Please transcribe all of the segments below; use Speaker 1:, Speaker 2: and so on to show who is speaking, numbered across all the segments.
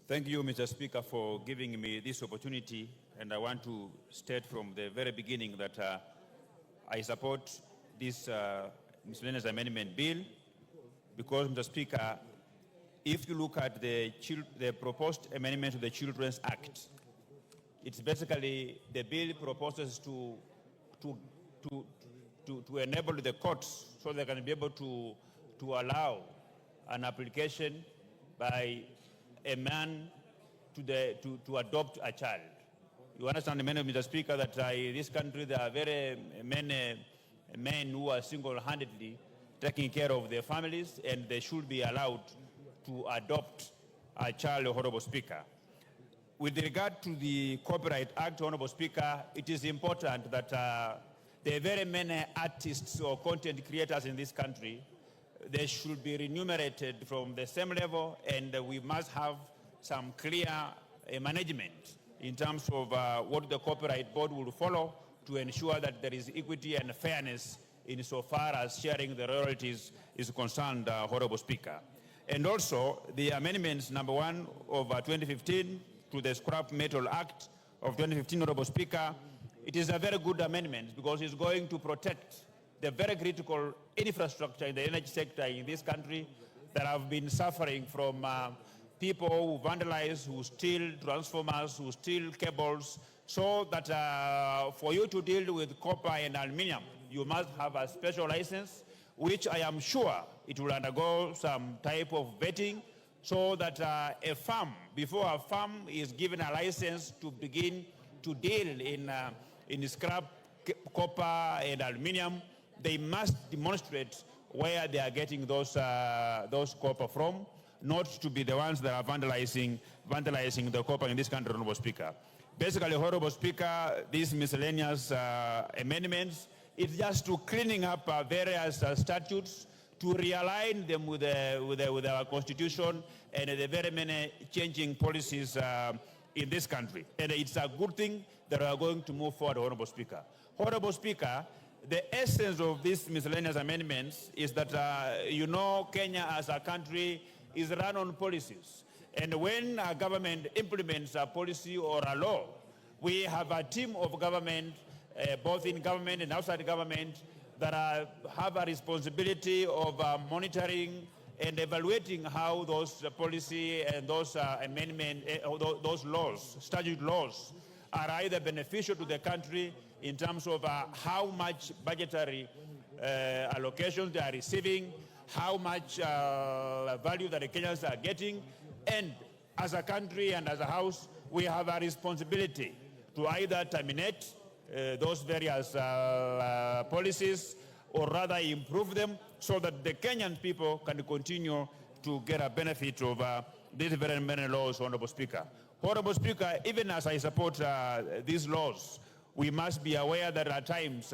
Speaker 1: Thank you, Mr. Speaker, for giving me this opportunity. And I want to state from the very beginning that I support this miscellaneous amendment bill because, Mr. Speaker, if you look at the proposed amendment to the Children's Act, it's basically the bill proposes to enable the courts so they can be able to allow an application by a man to adopt a child. You understand, Mr. Speaker, that in this country there are very many men who are single-handedly taking care of their families, and they should be allowed to adopt a child, Honorable Speaker. With regard to the Copyright Act, Honorable Speaker, it is important that there are very many artists or content creators in this country. They should be remunerated from the same level, and we must have some clear management in terms of what the Copyright Board will follow to ensure that there is equity and fairness insofar as sharing the royalties is concerned, Honorable Speaker. And also, the amendments number 1 of 2015 to the Scrap Metal Act of 2015, Honorable Speaker, it is a very good amendment because it's going to protect the very critical infrastructure in the energy sector in this country that have been suffering from people who vandalize, who steal transformers, who steal cables, so that for you to deal with copper and aluminum, you must have a special license, which I am sure it will undergo some type of vetting, so that a firm, before a firm is given a license to begin to deal in scrap copper and aluminum, they must demonstrate where they are getting those copper from, not to be the ones that are vandalizing the copper in this country, Honorable Speaker. Basically, Honorable Speaker, these miscellaneous amendments is just to cleaning up various statutes to realign them with our Constitution and the very many changing policies in this country. And it's a good thing that we are going to move forward, Honorable Speaker. Honorable Speaker, the essence of these miscellaneous amendments is that, Kenya as a country is run on policies. And when a government implements a policy or a law, we have a team of government, both in government and outside government, that have a responsibility of monitoring and evaluating how those policy and those those laws, statute laws, are either beneficial to the country in terms of how much budgetary allocations they are receiving, how much value that the Kenyans are getting, and as a country and as a house, we have a responsibility to either terminate those various policies or rather improve them so that the Kenyan people can continue to get a benefit of these very many laws, Honorable Speaker. Honorable Speaker, even as I support these laws, we must be aware that at times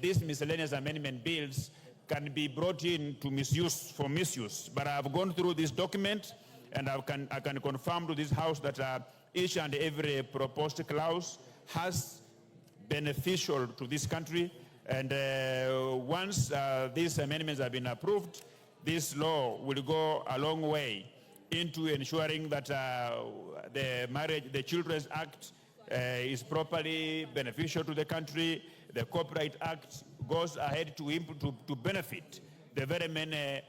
Speaker 1: these miscellaneous amendment bills can be brought in to misuse. But I've gone through this document and I can confirm to this House that each and every proposed clause has beneficial to this country. And once these amendments have been approved, this law will go a long way into ensuring that the Children's Act is properly beneficial to the country. The Copyright Act goes ahead to benefit the very many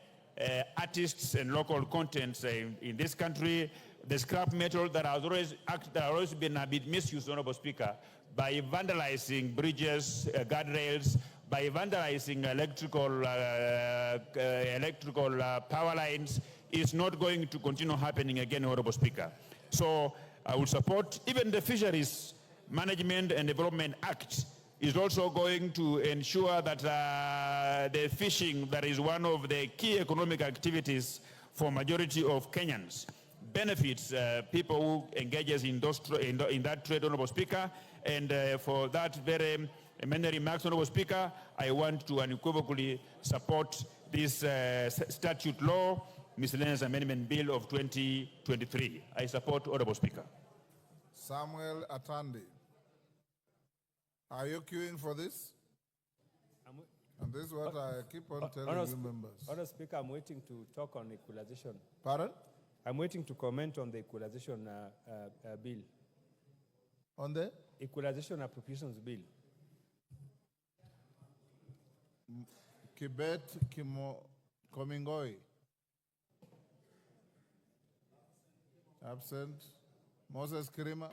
Speaker 1: artists and local contents in this country. The scrap metal that has always been a bit misused, Honorable Speaker, by vandalizing bridges, guardrails, by vandalizing electrical power lines, is not going to continue happening again, Honorable Speaker. So I will support even the Fisheries Management and Development Act is also going to ensure that the fishing, that is one of the key economic activities for majority of Kenyans, benefits people who engages in that trade, Honorable Speaker. And for that very many remarks, Honorable Speaker, I want to unequivocally support this statute law, miscellaneous amendment bill of 2023. I support, Honorable Speaker.
Speaker 2: Samuel Atandi. Are you queuing for this? And this is what I keep on telling you members.
Speaker 3: Honorable Speaker, I'm waiting to talk on equalization.
Speaker 2: Pardon?
Speaker 3: I'm waiting to comment on the equalization bill.
Speaker 2: On the
Speaker 3: Equalization appropriations bill.
Speaker 2: Kibet Komingoi. Absent. Moses Kirima.